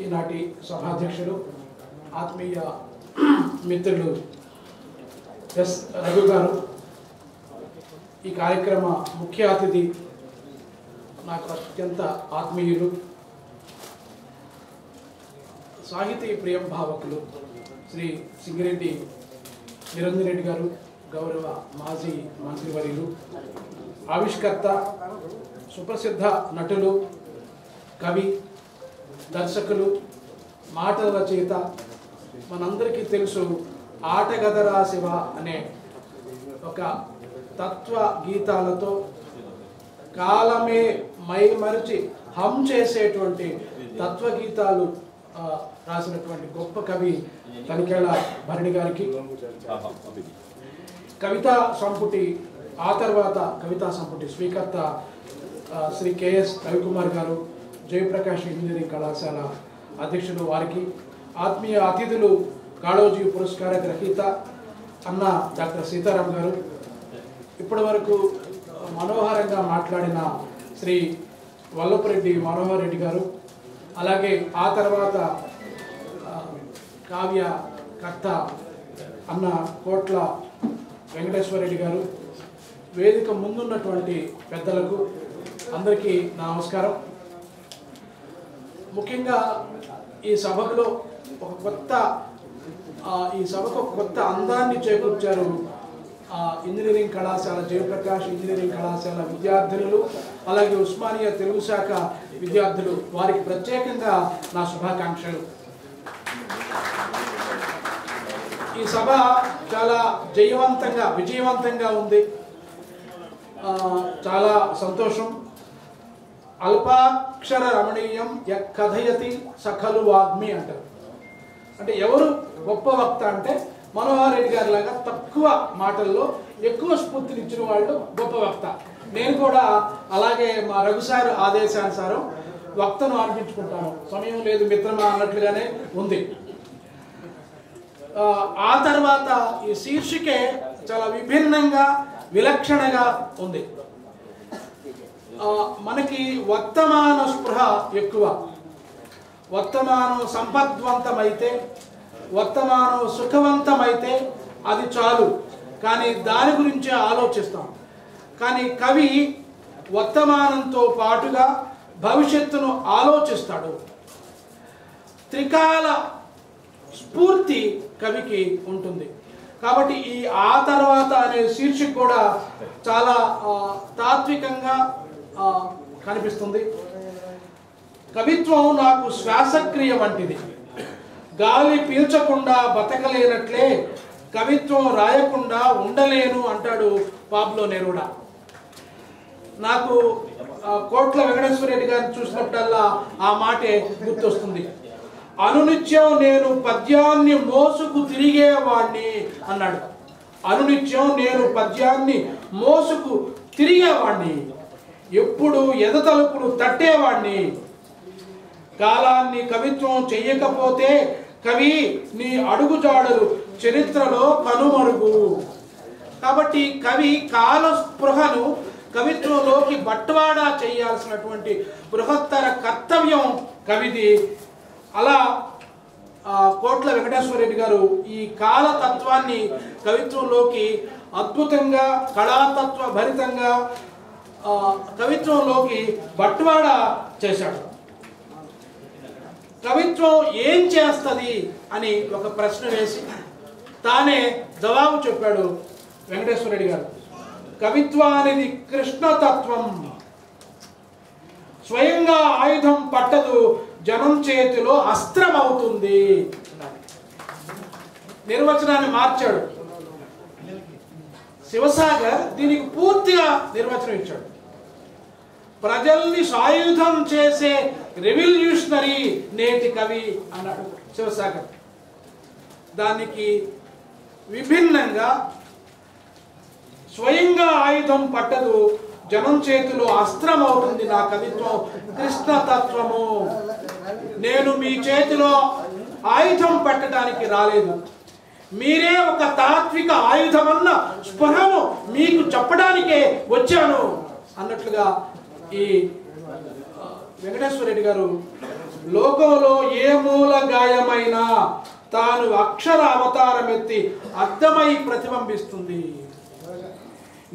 ఈనాటి సభాధ్యక్షులు ఆత్మీయ మిత్రులు ఎస్ రఘు గారు, ఈ కార్యక్రమ ముఖ్య అతిథి నాకు అత్యంత ఆత్మీయులు, సాహితీ ప్రియం భావకులు శ్రీ సింగిరెడ్డి నిరంజన్ రెడ్డి గారు, గౌరవ మాజీ మంత్రివర్యులు, ఆవిష్కర్త, సుప్రసిద్ధ నటులు, కవి, దర్శకులు, మాటల రచయిత, మనందరికీ తెలుసు ఆటగదరా శివ అనే ఒక తత్వ గీతాలతో కాలమే మైమరిచి హం చేసేటువంటి తత్వగీతాలు రాసినటువంటి గొప్ప కవి తనికేళ్ల భరణి గారికి, కవితా సంపుటి ఆ తర్వాత కవితా సంపుటి స్వీకర్త శ్రీ కెఎస్ రవికుమార్ గారు, జయప్రకాష్ ఇంజనీరింగ్ కళాశాల అధ్యక్షులు వారికి, ఆత్మీయ అతిథులు కాళోజీ పురస్కార గ్రహీత అన్న డాక్టర్ సీతారాం గారు, ఇప్పటి వరకు మనోహరంగా మాట్లాడిన శ్రీ వల్లపురెడ్డి మనోహర్ రెడ్డి గారు, అలాగే ఆ తర్వాత కావ్య కర్త అన్న కోట్ల వెంకటేశ్వర రెడ్డి గారు, వేదిక ముందున్నటువంటి పెద్దలకు అందరికీ నా నమస్కారం. ముఖ్యంగా ఈ సభలో ఈ సభకు ఒక కొత్త అందాన్ని చేకూర్చారు ఇంజనీరింగ్ కళాశాల, జయప్రకాష్ ఇంజనీరింగ్ కళాశాల విద్యార్థులు, అలాగే ఉస్మానియా తెలుగు శాఖ విద్యార్థులు, వారికి ప్రత్యేకంగా నా శుభాకాంక్షలు. ఈ సభ చాలా విజయవంతంగా ఉంది. చాలా సంతోషం. అల్పాక్షర రమణీయం కథయతి సఖలు వాగ్మి అంటారు. అంటే ఎవరు గొప్ప వక్త అంటే మనోహర్ రెడ్డి గారి లాగా తక్కువ మాటల్లో ఎక్కువ స్ఫూర్తినిచ్చిన వాళ్ళు గొప్ప వక్త. నేను కూడా అలాగే మా రఘుసారు ఆదేశానుసారం వక్తను అనిపించుకుంటాను. సమయం లేదు మిత్రమా అన్నట్లుగానే ఉంది. ఆ తర్వాత ఈ శీర్షికే చాలా విభిన్నంగా విలక్షణగా ఉంది. మనకి వర్తమాన స్పృహ ఎక్కువ. వర్తమానం సంపద్వంతమైతే, వర్తమానం సుఖవంతమైతే అది చాలు, కానీ దాని గురించే ఆలోచిస్తాం. కానీ కవి వర్తమానంతో పాటుగా భవిష్యత్తును ఆలోచిస్తాడు. త్రికాల స్ఫూర్తి కవికి ఉంటుంది. కాబట్టి ఈ ఆ తర్వాత అనే శీర్షిక కూడా చాలా తాత్వికంగా కనిపిస్తుంది. కవిత్వం నాకు శ్వాసక్రియ వంటిది. గాలి పీల్చకుండా బతకలేనట్లే కవిత్వం రాయకుండా ఉండలేను అంటాడు పాబ్లో నెరూడా. నాకు కోట్ల వెంకటేశ్వర రెడ్డి గారిని చూసినప్పుడల్లా ఆ మాటే గుర్తొస్తుంది. అనునిత్యం నేను పద్యాన్ని మోసుకు తిరిగేవాణ్ణి అన్నాడు. అనునిత్యం నేను పద్యాన్ని మోసుకు తిరిగేవాణ్ణి, ఎప్పుడు ఎదతలుపులు తట్టేవాణ్ణి. కాలాన్ని కవిత్వం చెయ్యకపోతే కవి నీ అడుగుజాడలు చరిత్రలో కనుమరుగు. కాబట్టి కవి కాల స్పృహను కవిత్వంలోకి బట్వాడా చేయాల్సినటువంటి బృహత్తర కర్తవ్యం కవిది. అలా కోట్ల వెంకటేశ్వర రెడ్డి గారు ఈ కాలతత్వాన్ని కవిత్వంలోకి అద్భుతంగా, కళాతత్వ భరితంగా కవిత్వంలోకి బట్వాడా చేశాడు. కవిత్వం ఏం చేస్తుంది అని ఒక ప్రశ్న వేసి తానే జవాబు చెప్పాడు వెంకటేశ్వర రెడ్డి గారు. కవిత్వానికి కృష్ణతత్వం, స్వయంగా ఆయుధం పట్టదు, జనం చేతిలో అస్త్రం అవుతుంది. నిర్వచనాన్ని మార్చాడు శివసాగర్. దీనికి పూర్తిగా నిర్వచనం ఇచ్చాడు. ప్రజల్ని సాయుధం చేసే రెవల్యూషనరీ నేటి కవి అన్నాడు శివసాగర్. దానికి విభిన్నంగా స్వయంగా ఆయుధం పట్టదు, జనం చేతిలో అస్త్రం అవుతుంది నా కవిత్వం, కృష్ణతత్వము. నేను మీ చేతిలో ఆయుధం పెట్టడానికి రాలేదు, మీరే ఒక తాత్విక ఆయుధమన్న స్పృహను మీకు చెప్పడానికే వచ్చాను అన్నట్లుగా ఈ వెంకటేశ్వర రెడ్డి గారు లోకంలో ఏ మూల గాయమైనా తాను అక్షర అవతారమెత్తి అర్థమై ప్రతిబింబిస్తుంది.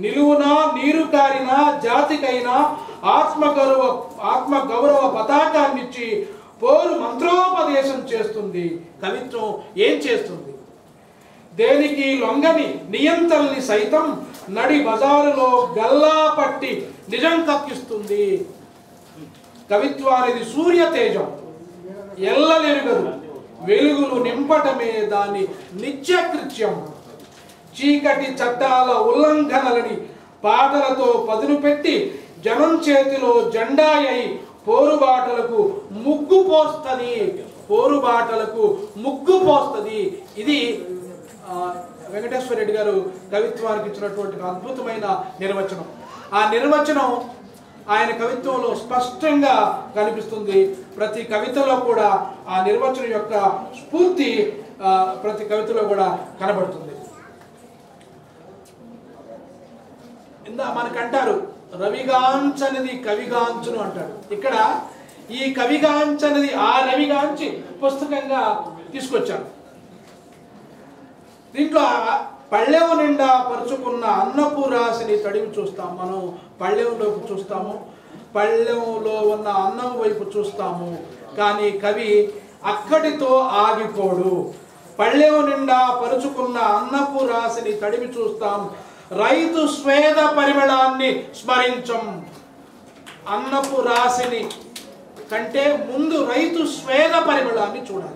నిలువున నీరు కారిన జాతికైనా ఆత్మగౌరవ పతాకాన్నిచ్చి పోరు మంత్రోపదేశం చేస్తుంది. కవిత్వం ఏం చేస్తుంది? దేనికి లొంగని నియంతల్ని సైతం నడి బజారులో గల్లా పట్టి నిజం కక్కిస్తుంది. కవిత్వానికి సూర్య తేజం, ఎల్లలెరుగదు వెలుగులు నింపటమే దాని నిత్యకృత్యం. చీకటి చట్టాల ఉల్లంఘనలని పాటలతో పదును పెట్టి జనం చేతిలో జెండా అయి పోరుబాటలకు ముగ్గు పోస్తుంది. ఇది వెంకటేశ్వర రెడ్డి గారు కవిత్వానికి ఇచ్చినటువంటి అద్భుతమైన నిర్వచనం. ఆ నిర్వచనం ఆయన కవిత్వంలో స్పష్టంగా కనిపిస్తుంది. ప్రతి కవితలో కూడా ఆ నిర్వచనం యొక్క స్ఫూర్తి ప్రతి కవితలో కూడా కనబడుతుంది. మనకంటారు రవిగాంచనిది కవిగాంచును అంటారు. ఇక్కడ ఈ కవిగాంచనిది ఆ రవిగాంచి పుస్తకంగా తీసుకొచ్చారు. దీంట్లో పళ్ళెవు నిండా పరుచుకున్న అన్నపు రాశిని తడివి చూస్తాం. మనం పళ్ళెంలోకి చూస్తాము, పళ్ళెంలో ఉన్న అన్నం వైపు చూస్తాము. కానీ కవి అక్కడితో ఆగిపోడు. పళ్ళెవు నిండా పరుచుకున్న అన్నపు రాశిని తడివి చూస్తాం, రైతు స్వేద పరిమళాన్ని స్మరించం. అన్నపు రాశిని కంటే ముందు రైతు స్వేద పరిమళాన్ని చూడాలి.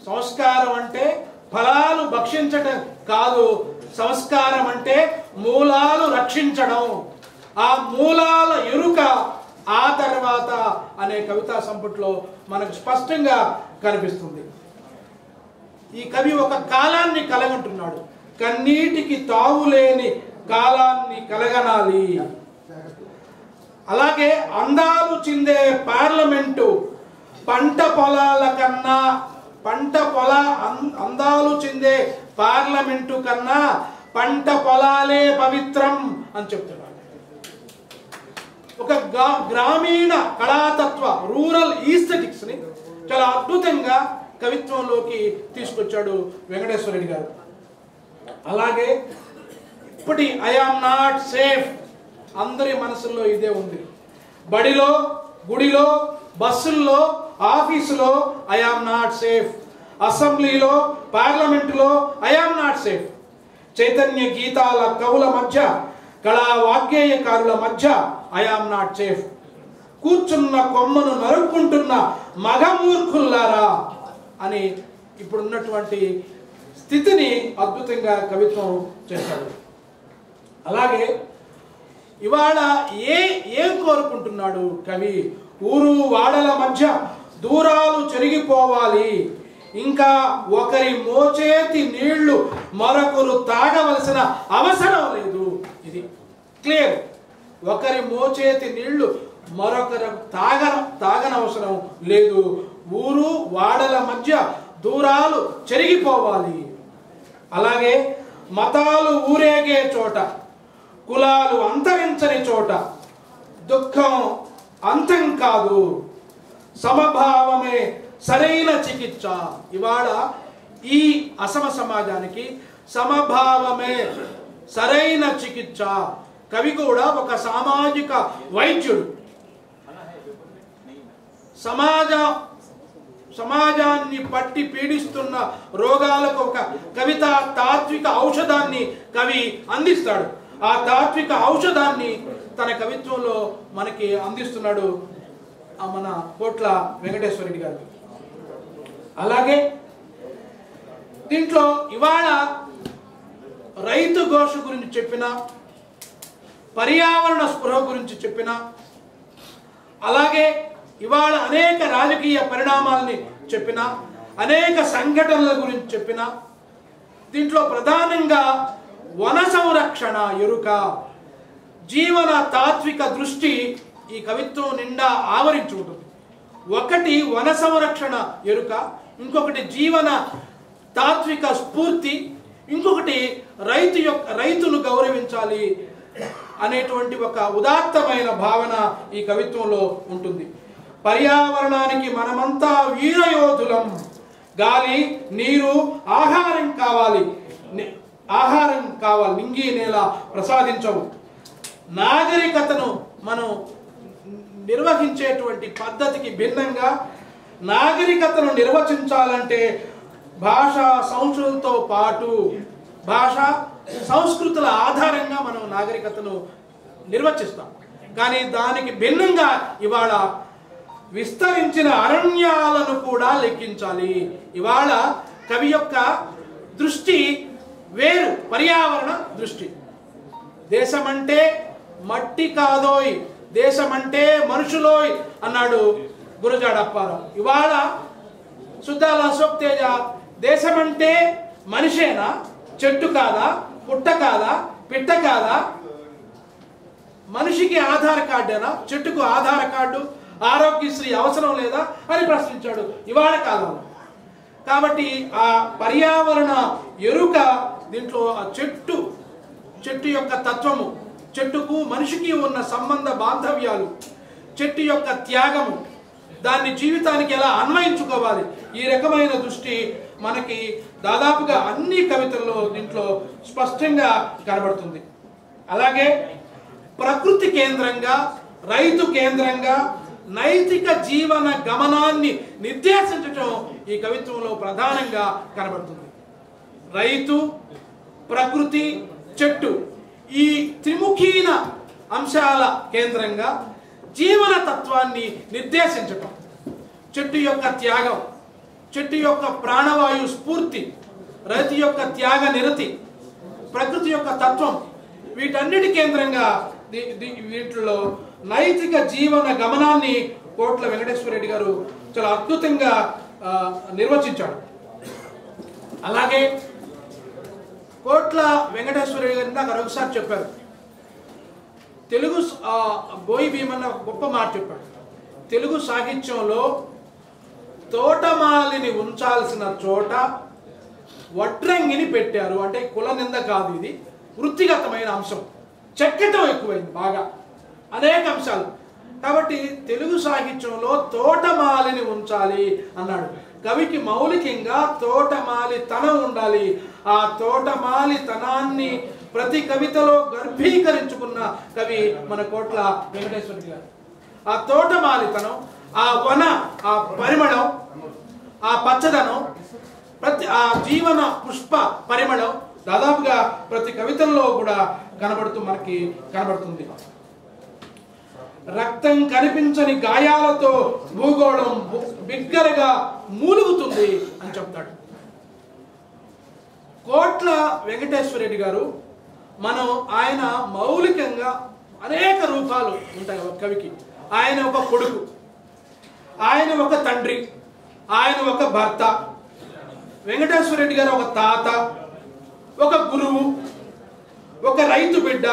సంస్కారం అంటే ఫలాలు భక్షించటం కాదు, సంస్కారం అంటే మూలాలు రక్షించడం. ఆ మూలాల ఎరుక ఆ తర్వాత అనే కవితా సంపుట్లో మనకు స్పష్టంగా కనిపిస్తుంది. ఈ కవి ఒక కాలాన్ని కలగంటున్నాడు. కన్నీటికి తావులేని కాలాన్ని కలగనాలి. అలాగే అందాలు చిందే పార్లమెంటు అందాలు చిందే పార్లమెంటు కన్నా పంట పొలాలే పవిత్రం అని చెప్తున్నాడు. ఒక గ్రామీణ కళాతత్వ రూరల్ ఈస్థెటిక్స్ ని చాలా అద్భుతంగా కవిత్వంలోకి తీసుకొచ్చాడు వెంకటేశ్వర రెడ్డి గారు. అలాగే ఇప్పటి ఐ ఆమ్ నాట్ సేఫ్ అందరి మనసుల్లో ఇదే ఉంది. బడిలో, గుడిలో, బస్సుల్లో, ఆఫీసులో ఐ ఆమ్ నాట్ సేఫ్. అసెంబ్లీలో, పార్లమెంటులో ఐ ఆమ్ నాట్ సేఫ్. చైతన్య గీతాల కవుల మధ్య, కళా వాగ్గేయకారుల మధ్య ఐ ఆమ్ నాట్ సేఫ్. కూర్చున్న కొమ్మను నరుక్కుంటున్న మగమూర్ఖుల్లారా అని ఇప్పుడున్నటువంటి స్థితిని అద్భుతంగా కవిత్వం చేశాడు. అలాగే ఇవాళ ఏం కోరుకుంటున్నాడు కవి? ఊరు వాడల మధ్య దూరాలు చెరిగిపోవాలి, ఇంకా ఒకరి మోచేతి నీళ్లు మరొకరు తాగవలసిన అవసరం లేదు. ఇది క్లియర్. ఒకరి మోచేతి నీళ్లు మరొకరు తాగనవసరం లేదు. ఊరు వాడల మధ్య దూరాలు చెరిగిపోవాలి. అలాగే మతాలు ఊరేగే చోట, కులాలు అంతరించని చోట దుఃఖం అంతం కాదు, సమభావమే సరైన చికిత్స. ఇవాళ ఈ అసమ సమాజానికి సమభావమే సరైన చికిత్స. కవి కూడా ఒక సామాజిక వైద్యుడు. సమాజాన్ని పట్టి పీడిస్తున్న రోగాలకు ఒక కవితా తాత్విక ఔషధాన్ని కవి అందిస్తాడు. ఆ తాత్విక ఔషధాన్ని తన కవిత్వంలో మనకి అందిస్తున్నాడు మన కోట్ల వెంకటేశ్వర రెడ్డి గారు. అలాగే దీంట్లో ఇవాళ రైతు ఘోష గురించి చెప్పిన, పర్యావరణ స్పృహ గురించి చెప్పిన, అలాగే ఇవాళ అనేక రాజకీయ పరిణామాలని చెప్పిన, అనేక సంఘటనల గురించి చెప్పిన, దీంట్లో ప్రధానంగా వన సంరక్షణ ఎరుక, జీవన తాత్విక దృష్టి ఈ కవిత్వం నిండా ఆవరించి ఉంటుంది. ఒకటి వన సంరక్షణ ఎరుక, ఇంకొకటి జీవన తాత్విక స్ఫూర్తి, ఇంకొకటి రైతును గౌరవించాలి అనేటువంటి ఒక ఉదాత్తమైన భావన ఈ కవిత్వంలో ఉంటుంది. పర్యావరణానికి మనమంతా వీరయోధులం. గాలి, నీరు, ఆహారం కావాలి, నింగి నేల ప్రసాదించవు. నాగరికతను మనం నిర్వహించేటువంటి పద్ధతికి భిన్నంగా నాగరికతను నిర్వచించాలంటే భాషా సంస్కృతులతో పాటు భాషా సంస్కృతుల ఆధారంగా మనం నాగరికతను నిర్వచిస్తాం. కానీ దానికి భిన్నంగా ఇవాళ విస్తరించిన అరణ్యాలను కూడా లెక్కించాలి. ఇవాళ కవి యొక్క దృష్టి వేరు, పర్యావరణ దృష్టి. దేశమంటే మట్టి కాదోయ్, దేశమంటే మనుషులోయ్ అన్నాడు గురజాడ అప్పారావు. ఇవాళ సుద్దాల అశోక్ తేజ దేశమంటే మనిషేనా, చెట్టు కాదా, పుట్ట కాదా, పిట్ట కాదా, మనిషికి ఆధార్ కార్డేనా, చెట్టుకు ఆధార్ కార్డు, ఆరోగ్యశ్రీ అవసరం లేదా అని ప్రశ్నించాడు ఇవాళ కాలంలో. కాబట్టి ఆ పర్యావరణ ఎరుక దీంట్లో ఆ చెట్టు యొక్క తత్వము, చెట్టుకు మనిషికి ఉన్న సంబంధ బాంధవ్యాలు, చెట్టు యొక్క త్యాగము, దాన్ని జీవితానికి ఎలా అన్వయించుకోవాలి, ఈ రకమైన దృష్టి మనకి దాదాపుగా అన్ని కవితల్లో దీంట్లో స్పష్టంగా కనబడుతుంది. అలాగే ప్రకృతి కేంద్రంగా, రైతు కేంద్రంగా నైతిక జీవన గమనాన్ని నిర్దేశించటం ఈ కవిత్వంలో ప్రధానంగా కనబడుతుంది. రైతు, ప్రకృతి, చెట్టు ఈ త్రిముఖీన అంశాల కేంద్రంగా జీవన తత్వాన్ని నిర్దేశించటం, చెట్టు యొక్క త్యాగం, చెట్టు యొక్క ప్రాణవాయు స్ఫూర్తి, రైతు యొక్క త్యాగ నిరతి, ప్రకృతి యొక్క తత్వం, వీటన్నిటి కేంద్రంగా వీటిలో నైతిక జీవన గమనాన్ని కోట్ల వెంకటేశ్వర రెడ్డి గారు చాలా అద్భుతంగా నిర్వచించాడు. అలాగే కోట్ల వెంకటేశ్వర రెడ్డి గారు నాకు ఒకసారి చెప్పారు, తెలుగు బోయి భీమన్న గొప్ప మాట చెప్పాడు. తెలుగు సాహిత్యంలో తోటమాలిని ఉంచాల్సిన చోట వడ్రంగిని పెట్టారు. అంటే కుల నింద కాదు, ఇది వృత్తిగతమైన అంశం, చెక్కటం ఎక్కువైంది బాగా, అనేక అంశాలు. కాబట్టి తెలుగు సాహిత్యంలో తోటమాలిని ఉంచాలి అన్నాడు. కవికి మౌలికంగా తోటమాలితనం ఉండాలి. ఆ తోటమాలితనాన్ని ప్రతి కవితలో గర్భీకరించుకున్న కవి మన కోట్ల వెంకటేశ్వర గారు. ఆ తోటమాలితనం, ఆ వన, ఆ పరిమళం, ఆ పచ్చదనం, ఆ జీవన పుష్ప పరిమళం దాదాపుగా ప్రతి కవితల్లో కూడా మనకి కనబడుతుంది. రక్తం కనిపించని గాయాలతో భూగోళం బిగ్గరగా మూలుగుతుంది అని చెప్తాడు కోట్ల వెంకటేశ్వర రెడ్డి గారు. ఆయన మౌలికంగా అనేక రూపాలు ఉంటాయి ఒక కవికి. ఆయన ఒక కొడుకు, ఆయన ఒక తండ్రి, ఆయన ఒక భర్త, వెంకటేశ్వర రెడ్డి గారు ఒక తాత, ఒక గురువు, ఒక రైతు బిడ్డ,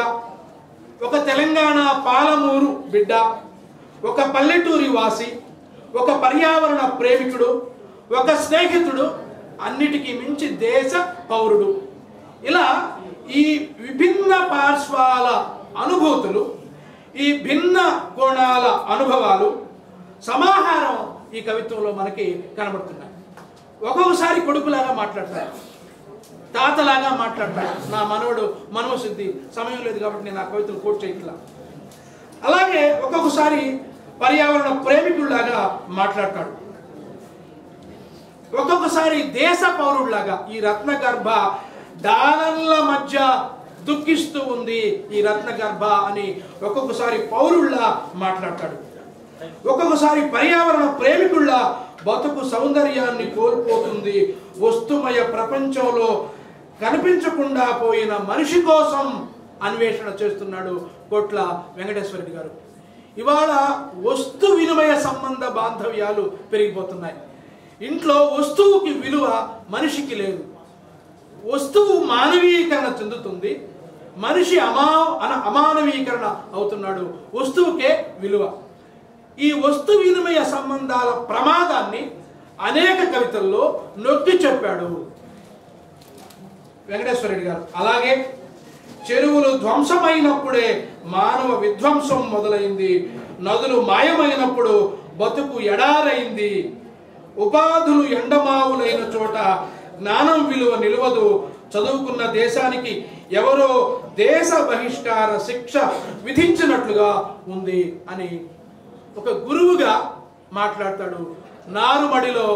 ఒక తెలంగాణ పాలమూరు బిడ్డ, ఒక పల్లెటూరి వాసి, ఒక పర్యావరణ ప్రేమికుడు, ఒక స్నేహితుడు, అన్నిటికీ మించి దేశ పౌరుడు. ఇలా ఈ విభిన్న పార్శ్వాల అనుభూతులు, ఈ భిన్న కోణాల అనుభవాలు సమాహారం ఈ కవిత్వంలో మనకి కనబడుతున్నాయి. ఒక్కొక్కసారి కొడుకులాగా మాట్లాడతారు, తాతలాగా మాట్లాడతాడు. నా మనవడు మనోసిద్ధి, సమయం లేదు కాబట్టి నేను ఆ కవితలు కోట్ చేయట్లా. అలాగే ఒక్కొక్కసారి పర్యావరణ ప్రేమికుల్లాగా మాట్లాడతాడు, ఒక్కొక్కసారి దేశ పౌరుడిలాగా. ఈ రత్నగర్భ డాలర్ల మధ్య దుఃఖిస్తూ ఉంది ఈ రత్నగర్భ అని ఒక్కొక్కసారి పౌరుల్లా మాట్లాడతాడు. ఒక్కొక్కసారి పర్యావరణ ప్రేమికుల్లా బతుకు సౌందర్యాన్ని కోల్పోతుంది, వస్తుమయ ప్రపంచంలో కనిపించకుండా పోయిన మనిషి కోసం అన్వేషణ చేస్తున్నాడు కోట్ల వెంకటేశ్వర రెడ్డి గారు. ఇవాళ వస్తు వినిమయ సంబంధ బాంధవ్యాలు పెరిగిపోతున్నాయి. ఇంట్లో వస్తువుకి విలువ మనిషికి లేదు. వస్తువు మానవీకరణ చెందుతుంది, మనిషి అమానవీకరణ అవుతున్నాడు. వస్తువుకే విలువ. ఈ వస్తు వినిమయ సంబంధాల ప్రమాదాన్ని అనేక కవితల్లో నొక్కి చెప్పాడు వెంకటేశ్వర రెడ్డి గారు. అలాగే చెరువులు ధ్వంసమైనప్పుడే మానవ విధ్వంసం మొదలైంది. నదులు మాయమైనప్పుడు బతుకు ఎడారైంది. ఉపాధులు ఎండమావులైన చోట జ్ఞానం విలువ నిలవదు. చదువుకున్న దేశానికి ఎవరో దేశ బహిష్కార శిక్ష విధించినట్లుగా ఉంది అని ఒక గురువుగా మాట్లాడతాడు. నారుమడిలో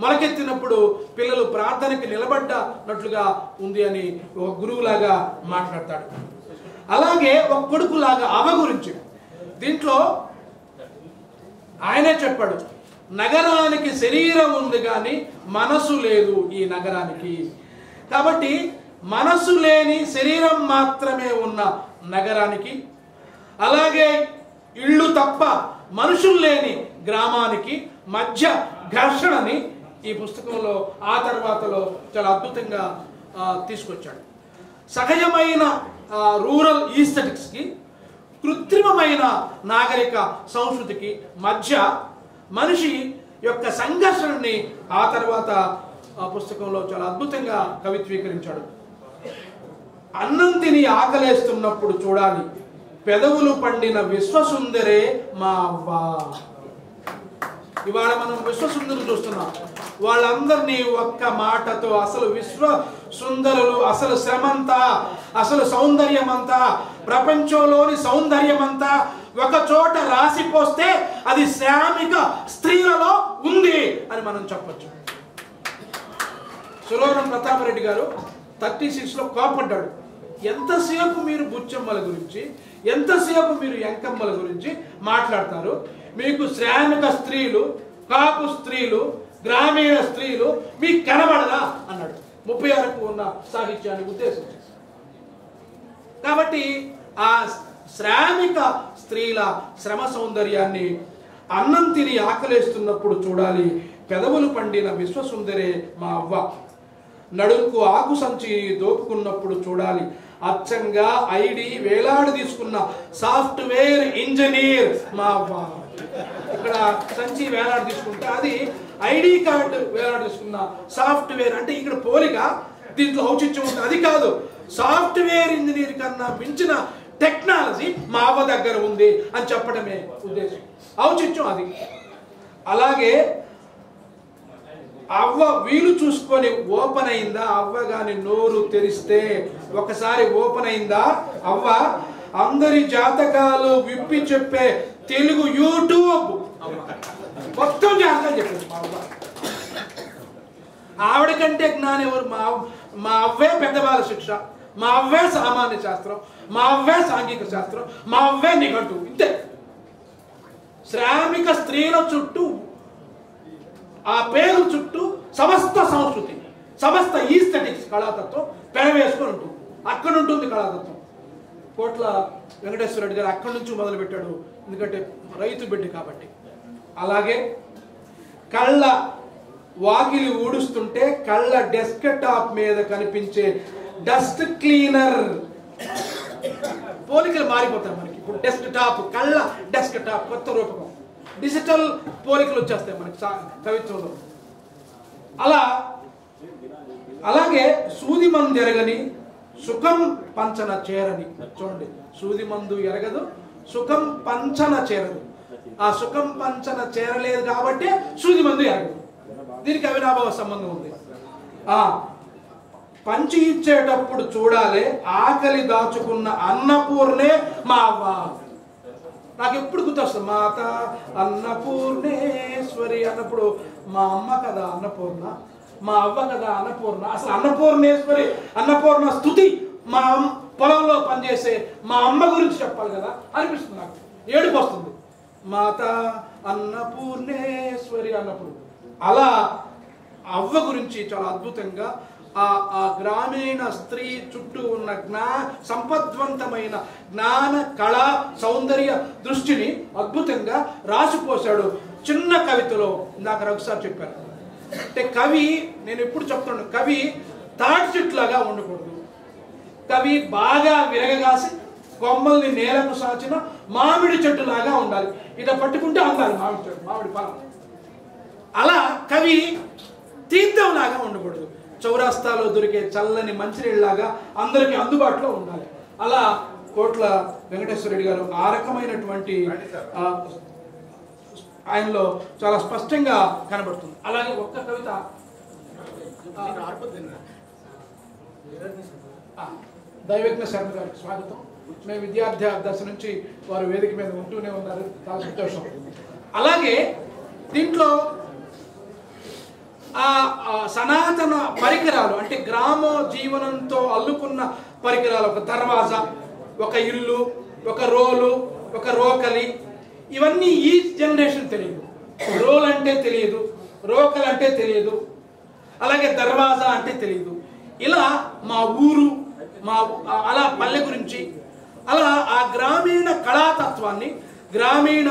మొలకెత్తినప్పుడు పిల్లలు ప్రార్థనకి నిలబడ్డనట్లుగా ఉంది అని ఒక గురువులాగా మాట్లాడతాడు. అలాగే ఒక కొడుకులాగా అవ్వ గురించి దీంట్లో ఆయనే చెప్పాడు, నగరానికి శరీరం ఉంది కానీ మనసు లేదు ఈ నగరానికి. కాబట్టి మనసు లేని శరీరం మాత్రమే ఉన్న నగరానికి, అలాగే ఇళ్ళు తప్ప మనుషులు లేని గ్రామానికి మధ్య ఘర్షణని ఈ పుస్తకంలో ఆ తర్వాతలో చాలా అద్భుతంగా తీసుకొచ్చాడు. సహజమైన రూరల్ ఈస్థెటిక్స్కి, కృత్రిమమైన నాగరిక సంస్కృతికి మధ్య మనిషి యొక్క సంఘర్షణని ఆ తర్వాత ఆ పుస్తకంలో చాలా అద్భుతంగా కవిత్వీకరించాడు. అన్నం తిని ఆకలేస్తున్నప్పుడు చూడాలి, పెదవులు పండిన విశ్వసుందరే మా అవ్వ. ఇవాళ మనం విశ్వసుందరులు చూస్తున్నాం. వాళ్ళందరినీ ఒక్క మాటతో అసలు విశ్వ సుందరులు, అసలు శ్రమంతా, అసలు సౌందర్యమంతా, ప్రపంచంలోని సౌందర్యమంతా ఒక చోట రాసిపోస్తే అది శ్రామిక స్త్రీలలో ఉంది అని మనం చెప్పచ్చు. సురవరం ప్రతాపరెడ్డి గారు 36లో కోపడ్డాడు. ఎంతసేపు మీరు బుచ్చమ్మల గురించి, ఎంతసేపు మీరు ఎంకమ్మల గురించి మాట్లాడతారు? మీకు శ్రామిక స్త్రీలు, కాపు స్త్రీలు, గ్రామీణ స్త్రీలు మీకు కనబడదా అన్నాడు. 36కు ఉన్న సాహిత్యాన్ని ఉద్దేశించి. కాబట్టి ఆ శ్రామిక స్త్రీల శ్రమ సౌందర్యాన్ని, అన్నం తిని ఆకలేస్తున్నప్పుడు చూడాలి, పెదవులు పండిన విశ్వసుందరే మా అవ్వ, నడుంకు ఆకు సంచి దోపుకున్నప్పుడు చూడాలి, అచ్చంగా ఐడి వేలాడు తీసుకున్న సాఫ్ట్వేర్ ఇంజనీర్ మా అవ్వ. ఇక్కడ సంచి వేలాడు తీసుకుంటే అది ఐడి కార్డు వేలాడు తీసుకున్న సాఫ్ట్వేర్ అంటే ఇక్కడ పోలిక, దీంట్లో ఔచిత్యం ఉంటుంది. అది కాదు, సాఫ్ట్వేర్ ఇంజనీర్ కన్నా మించిన టెక్నాలజీ మా అవ్వ దగ్గర ఉంది అని చెప్పడమే ఉద్దేశం, ఔచిత్యం అది. అలాగే అవ్వ వీలు చూసుకొని ఓపెన్ అయిందా, అవ్వ గాని నోరు తెరిస్తే ఒకసారి ఓపెన్ అయిందా అవ్వ, అందరి జాతకాలు విప్పి చెప్పే తెలుగు యూట్యూబ్ మొత్తం జాతకాలు చెప్పింది మా అవ్వ. ఆవిడ కంటే జ్ఞానం ఎవరు? మా అవ్వే పెద్ద బాల శిక్ష, మా అవ్వే సామాన్య శాస్త్రం, మా అవ్వే సాంఘిక శాస్త్రం, మా అవ్వే నిఘంటు. ఇంతే. శ్రామిక స్త్రీల చుట్టూ, ఆ పేరు చుట్టూ సమస్త సంస్కృతి, సమస్త ఈస్థెటిక్స్ కళాతత్వం పెనవేసుకొని ఉంటుంది. అక్కడ ఉంటుంది కళాతత్వం. కోట్ల వెంకటేశ్వర రెడ్డి గారు అక్కడి నుంచి మొదలు పెట్టాడు, ఎందుకంటే రైతు బిడ్డ కాబట్టి. అలాగే కళ్ళ వాకిలి ఊడుస్తుంటే కళ్ళ డెస్క్ టాప్ మీద కనిపించే డస్ట్ క్లీనర్, పోలికలు మారిపోతాయి మనకి. ఇప్పుడు డెస్క్ టాప్, కళ్ళ డెస్క్ టాప్ కొత్త రూపకం, డిజిటల్ పోలికలు వచ్చేస్తాయి మనకి కవిత్వంలో. అలాగే సూది మందు ఎరగని సుఖం పంచన చేరని. చూడండి, సూది మందు ఎరగదు, సుఖం పంచన చేరదు. ఆ సుఖం పంచన చేరలేదు కాబట్టి సూది మందు ఎరగదు. దీనికి అవినాభావ సంబంధం ఉంది. పంచి ఇచ్చేటప్పుడు చూడాలి, ఆకలి దాచుకున్న అన్నపూర్ణే మా అవ్వ. నాకు ఎప్పుడు గుర్తొస్తుంది, మాత అన్నపూర్ణేశ్వరి అన్నప్పుడు మా అమ్మ కదా అన్నపూర్ణ, మా అవ్వ కదా అన్నపూర్ణ. అసలు అన్నపూర్ణేశ్వరి, అన్నపూర్ణ స్తుతి మా పొలంలో పనిచేసే మా అమ్మ గురించి చెప్పాలి కదా అనిపిస్తుంది. నాకు ఏడుపు వస్తుంది, మాత అన్నపూర్ణేశ్వరి అన్నప్పుడు. అలా అవ్వ గురించి చాలా అద్భుతంగా ఆ గ్రామీణ స్త్రీ చుట్టూ ఉన్న సంపద్వంతమైన జ్ఞాన, కళ, సౌందర్య దృష్టిని అద్భుతంగా రాసిపోశాడు చిన్న కవితలో. ఇందాక రఘుసారి చెప్పారు, అంటే కవి, నేను ఎప్పుడు చెప్తున్నాను, కవి తాటి చెట్టులాగా ఉండకూడదు. కవి బాగా విరగగాసి కొమ్మల్ని నేలకు సాచిన మామిడి చెట్టులాగా ఉండాలి. ఇట్లా పట్టుకుంటే అందాలి మామిడి చెట్టు, మామిడి ఫలం. అలా కవి తీర్థంలాగా ఉండకూడదు. చౌరాస్తాలో దొరికే చల్లని మంచినీళ్ళలాగా అందరికీ అందుబాటులో ఉండాలి. అలా కోట్ల వెంకటేశ్వర రెడ్డి గారు ఆ రకమైనటువంటి ఆయనలో చాలా స్పష్టంగా కనబడుతుంది. అలాగే ఒక్క కవిత దైవజ్ఞ శర్మ గారికి స్వాగతం. మేము విద్యార్థి దశ నుంచి వారు వేదిక మీద ఉంటూనే ఉన్నారు, చాలా సంతోషం. అలాగే దీంట్లో సనాతన పరికరాలు అంటే గ్రామ జీవనంతో అల్లుకున్న పరికరాలు, ఒక దర్వాజా, ఒక ఇల్లు, ఒక రోలు, ఒక రోకలి, ఇవన్నీ ఈ జనరేషన్ తెలియదు. రోల్ అంటే తెలియదు, రోకలి అంటే తెలియదు, అలాగే దర్వాజా అంటే తెలియదు. ఇలా మా ఊరు, మా అలా పల్లె గురించి, అలా ఆ గ్రామీణ కళాతత్వాన్ని, గ్రామీణ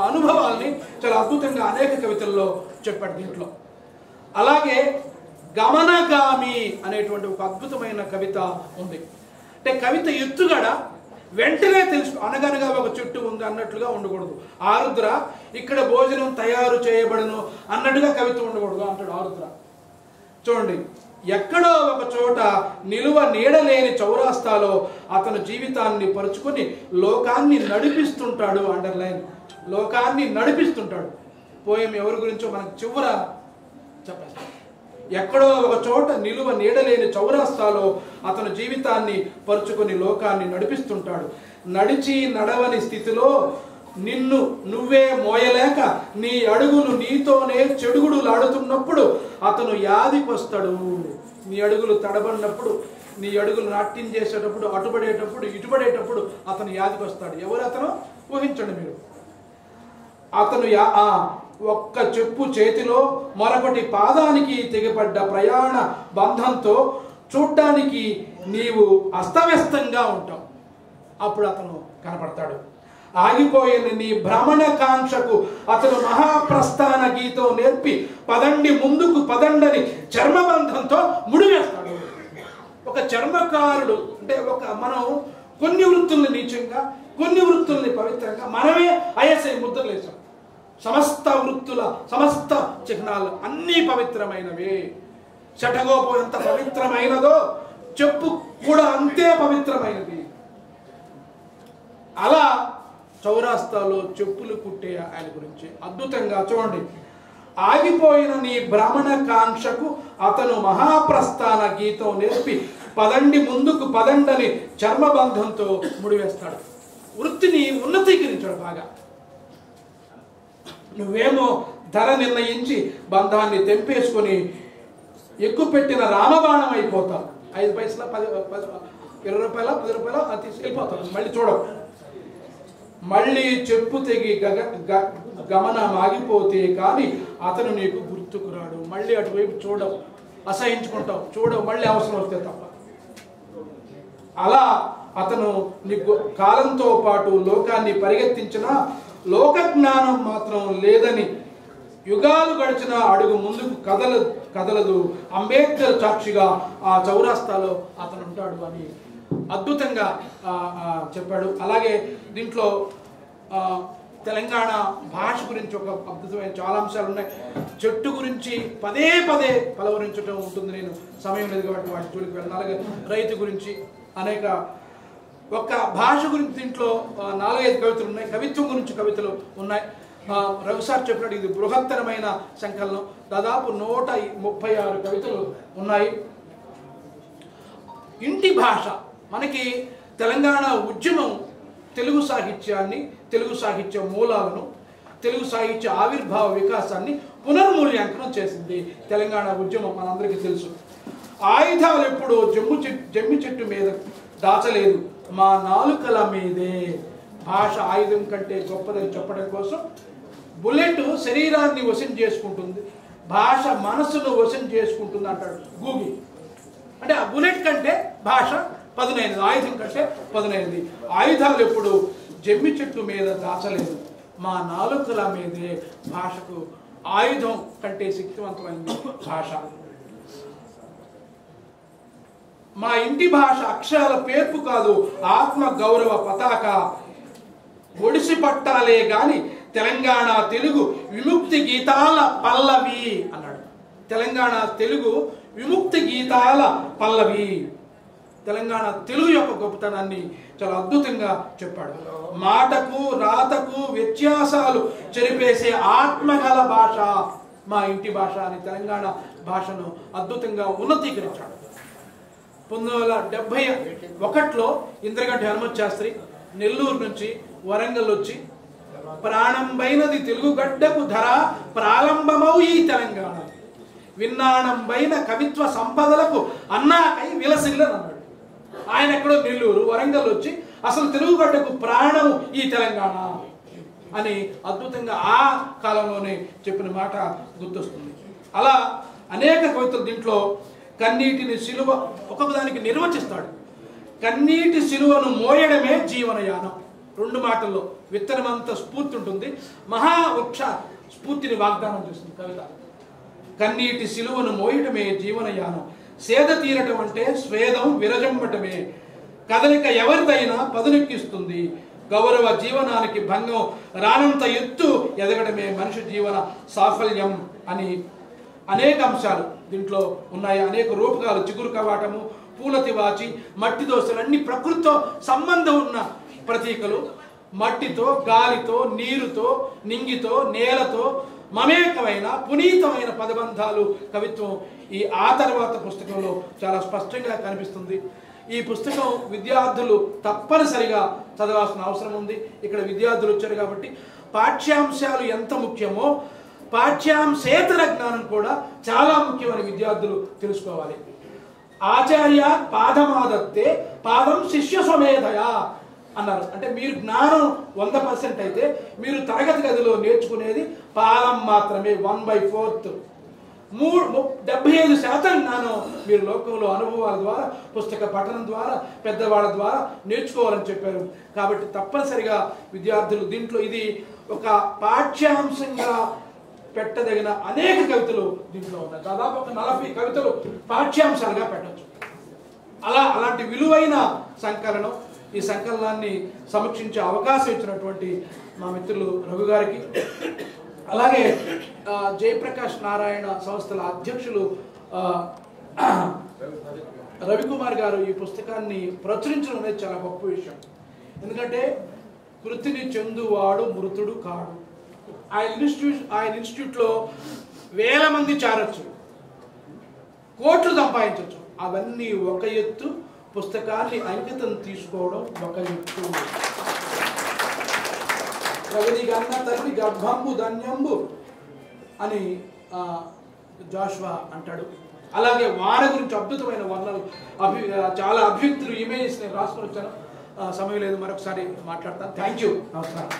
అనుభవాల్ని చాలా అద్భుతంగా అనేక కవితల్లో చెప్పాడు దీంట్లో. అలాగే గమనగామి అనేటువంటి ఒక అద్భుతమైన కవిత ఉంది. అంటే కవిత ఎత్తుగడ వెంటనే తెలుసు, అనగనగా ఒక చెట్టు ఉంది అన్నట్లుగా ఉండకూడదు. ఆరుద్ర ఇక్కడ భోజనం తయారు చేయబడను అన్నట్టుగా కవిత ఉండకూడదు అంటాడు ఆరుద్ర. చూడండి, ఎక్కడో ఒక చోట నిలువ నీడలేని చౌరాస్తాలో అతను జీవితాన్ని పరుచుకొని లోకాన్ని నడిపిస్తుంటాడు. అండర్లైన్, లోకాన్ని నడిపిస్తుంటాడు. పోయం ఎవరి గురించో మనకు చివర చెప్పాలి. ఎక్కడో ఒక చోట నిలువ నీడలేని చౌరాస్తాలో అతను జీవితాన్ని పరుచుకొని లోకాన్ని నడిపిస్తుంటాడు. నడిచి నడవని స్థితిలో నిన్ను నువ్వే మోయలేక నీ అడుగులు నీతోనే చెడుగుడులాడుతున్నప్పుడు అతను యాదికొస్తాడు. నీ అడుగులు తడబడినప్పుడు, నీ అడుగులు నాట్యం చేసేటప్పుడు, అటుపడేటప్పుడు ఇటుపడేటప్పుడు అతను యాదికొస్తాడు. ఎవరు అతను ఊహించండి మీరు. అతను ఒక్క చెప్పు చేతిలో మరొకటి పాదానికి తెగిపడ్డ ప్రయాణ బంధంతో చూడ్డానికి నీవు అస్తవ్యస్తంగా ఉంటావు. అప్పుడు అతను కనపడతాడు. ఆగిపోయిన నీ భ్రమణ కాంక్షకు అతను మహాప్రస్థాన గీతం నేర్పి పదండి ముందుకు పదండని చర్మబంధంతో ముడివేస్తాడు. ఒక చర్మకారుడు అంటే మనం కొన్ని వృత్తుల్ని నీచంగా, కొన్ని వృత్తుల్ని పవిత్రంగా మనమే ఐఎస్ఐ ముద్రలు వేసాం. సమస్త వృత్తుల సమస్త చిహ్నాలు అన్నీ పవిత్రమైనవి. శఠగోపం ఎంత పవిత్రమైనదో చెప్పు కూడా అంతే పవిత్రమైనది. అలా చౌరాస్తాలో చెప్పులు కుట్టే ఆయన గురించి అద్భుతంగా చూడండి. ఆగిపోయిన నీ భ్రమణ కాంక్షకు అతను మహాప్రస్థాన గీతం నేర్పి పదండి ముందుకు పదండని చర్మబంధంతో ముడివేస్తాడు. వృత్తిని ఉన్నతీకరించాడు బాగా. నువ్వేమో ధర నిర్ణయించి బంధాన్ని తెంపేసుకొని ఎక్కుపెట్టిన రామబాణం అయిపోతావు. 5 పైసల 10 20 రూపాయల 10 రూపాయల తీసి వెళ్ళిపోతావు. మళ్ళీ చూడవు. మళ్ళీ చెప్పు తెగి గమనం ఆగిపోతే కానీ అతను నీకు గుర్తుకురాడు. మళ్ళీ అటువైపు చూడవు, అసహించుకుంటావు, చూడవు, మళ్ళీ అవసరం వస్తే తప్ప. అలా అతను నీకు కాలంతో పాటు లోకాన్ని పరిగెత్తించిన లోక జ్ఞానం మాత్రం లేదని యుగాలు గడిచిన అడుగు ముందుకు కదలదు. అంబేద్కర్ సాక్షిగా ఆ చౌరాస్తాలో అతను ఉంటాడు అని అద్భుతంగా చెప్పాడు. అలాగే దీంట్లో తెలంగాణ భాష గురించి ఒక అద్భుతమైన చాలా అంశాలు ఉన్నాయి. చెట్టు గురించి పదే పదే పలవరించడం ఉంటుంది. నేను సమయం లేదు కాబట్టి వాటి జోలికి వెళ్ళాను. అలాగే రైతు గురించి అనేక ఒక్క భాష గురించి దీంట్లో 4-5 కవితలు ఉన్నాయి. కవిత్వం గురించి కవితలు ఉన్నాయి. రవిసార్ చెప్పినట్టు ఇది బృహత్తరమైన సంకలనం. దాదాపు 136 కవితలు ఉన్నాయి. ఇంటి భాష మనకి తెలంగాణ ఉద్యమం తెలుగు సాహిత్యాన్ని, తెలుగు సాహిత్య మూలాలను, తెలుగు సాహిత్య ఆవిర్భావ వికాసాన్ని పునర్మూల్యాంకనం చేసింది. తెలంగాణ ఉద్యమం మనందరికీ తెలుసు. ఆయుధాలు ఎప్పుడు జమ్మి చెట్టు మీద దాచలేదు, మా నాలుకల మీదే. భాష ఆయుధం కంటే గొప్పదని చెప్పడం కోసం బుల్లెట్ శరీరాన్ని వశం చేసుకుంటుంది, భాష మనసును వశం చేసుకుంటుంది అంటాడు గూగి. అంటే ఆ బుల్లెట్ కంటే భాష పదునైనది, ఆయుధం కంటే పదునైనది. ఆయుధాలు ఎప్పుడు జమ్మి చెట్టు మీద దాచలేదు, మా నాలుకల మీదే. భాషకు ఆయుధం కంటే శక్తివంతమైంది భాష. మా ఇంటి భాష అక్షరాల పేర్పు కాదు, ఆత్మ గౌరవ పతాక. ఒడిసి పట్టాలే గాని తెలంగాణ తెలుగు విముక్తి గీతాల పల్లవి అన్నాడు. తెలంగాణ తెలుగు విముక్తి గీతాల పల్లవి. తెలంగాణ తెలుగు యొక్క గొప్పతనాన్ని చాలా అద్భుతంగా చెప్పాడు. మాటకు రాతకు వ్యత్యాసాలు చెరిపేసే ఆత్మగల భాష మా ఇంటి భాష అని తెలంగాణ భాషను అద్భుతంగా ఉన్నతీకరించాడు. 1971లో ఇంద్రగంటి హనుమత్ శాస్త్రి నెల్లూరు నుంచి వరంగల్ వచ్చి ప్రాణంబైనది తెలుగు గడ్డకు ధర ప్రారంభమౌ ఈ తెలంగాణ, విన్నాణంబైన కవిత్వ సంపదలకు అన్నాకై విలసిల్లనన్నాడు. ఆయన ఎక్కడో నెల్లూరు వరంగల్ వచ్చి అసలు తెలుగు గడ్డకు ప్రాణము ఈ తెలంగాణ అని అద్భుతంగా ఆ కాలంలోనే చెప్పిన మాట గుర్తొస్తుంది. అలా అనేక కవితలు దీంట్లో కన్నీటిని సిలువ ఒక్కొక్క దానికి నిర్వచిస్తాడు. కన్నీటి సిలువను మోయడమే జీవనయానం. 2 మాటల్లో విత్తనమంత స్ఫూర్తి ఉంటుంది. మహావృక్ష స్ఫూర్తిని వాగ్దానం చేస్తుంది కవిత. కన్నీటి సిలువను మోయటమే జీవనయానం, సేద తీరటం అంటే స్వేదం విరజంబటమే, కదలిక ఎవరిదైనా పదునెక్కిస్తుంది, గౌరవ జీవనానికి భంగం రానంత ఎత్తు ఎదగడమే మనిషి జీవన సాఫల్యం అని అనేక అంశాలు దీంట్లో ఉన్నాయి. అనేక రూపకాలు, చిగురు కవాటము, పూలతి వాచి, మట్టి దోశలు అన్ని ప్రకృతితో సంబంధం ఉన్న ప్రతీకలు. మట్టితో, గాలితో, నీరుతో, నింగితో, నేలతో మమేకమైన పునీతమైన పదబంధాలు కవిత్వం ఈ ఆ తర్వాత పుస్తకంలో చాలా స్పష్టంగా కనిపిస్తుంది. ఈ పుస్తకం విద్యార్థులు తప్పనిసరిగా చదవాల్సిన అవసరం ఉంది. ఇక్కడ విద్యార్థులు వచ్చారు కాబట్టి పాఠ్యాంశాలు ఎంత ముఖ్యమో పాఠ్యాంశేతర జ్ఞానం కూడా చాలా ముఖ్యమని విద్యార్థులు తెలుసుకోవాలి. ఆచార్య పాదమాదత్తే పాదం శిష్య స్వమేధయా అన్నారు. అంటే మీరు జ్ఞానం 100% అయితే మీరు తరగతి గదిలో నేర్చుకునేది పాదం మాత్రమే, 1/4. 75% జ్ఞానం మీరు లోకంలో అనుభవాల ద్వారా, పుస్తక పఠనం ద్వారా, పెద్దవాళ్ళ ద్వారా నేర్చుకోవాలని చెప్పారు. కాబట్టి తప్పనిసరిగా విద్యార్థులు దీంట్లో ఇది ఒక పాఠ్యాంశంగా పెట్టదగిన అనేక కవితలు దీంట్లో ఉన్నాయి. దాదాపు ఒక 40 కవితలు పాఠ్యాంశాలుగా పెట్టచ్చు. అలాంటి విలువైన సంకలనం. ఈ సంకలనాన్ని సమీక్షించే అవకాశం ఇచ్చినటువంటి మా మిత్రులు రఘు గారికి, అలాగే జయప్రకాష్ నారాయణ సంస్థల అధ్యక్షులు రవికుమార్ గారు ఈ పుస్తకాన్ని ప్రచురించడం అనేది చాలా గొప్ప విషయం. ఎందుకంటే కృతిని చెందువాడు మృతుడు కాడు. ఆయన ఇన్స్టిట్యూట్లో 1000 మంది చేరొచ్చు, కోట్లు సంపాదించవచ్చు. అవన్నీ ఒక ఎత్తు, పుస్తకాన్ని అంకితం తీసుకోవడం ఒక ఎత్తు. ప్రగతి గన్న తల్లి గర్భంబు ధన్యంబు అని జాషువా అంటాడు. అలాగే వారి గురించి అద్భుతమైన వర్ణనలు, చాలా అభివ్యక్తులు, ఇమేజెస్ నేను రాసుకొని వచ్చాను. సమయం లేదు, మరొకసారి మాట్లాడతాను. Thank you. నమస్కారం.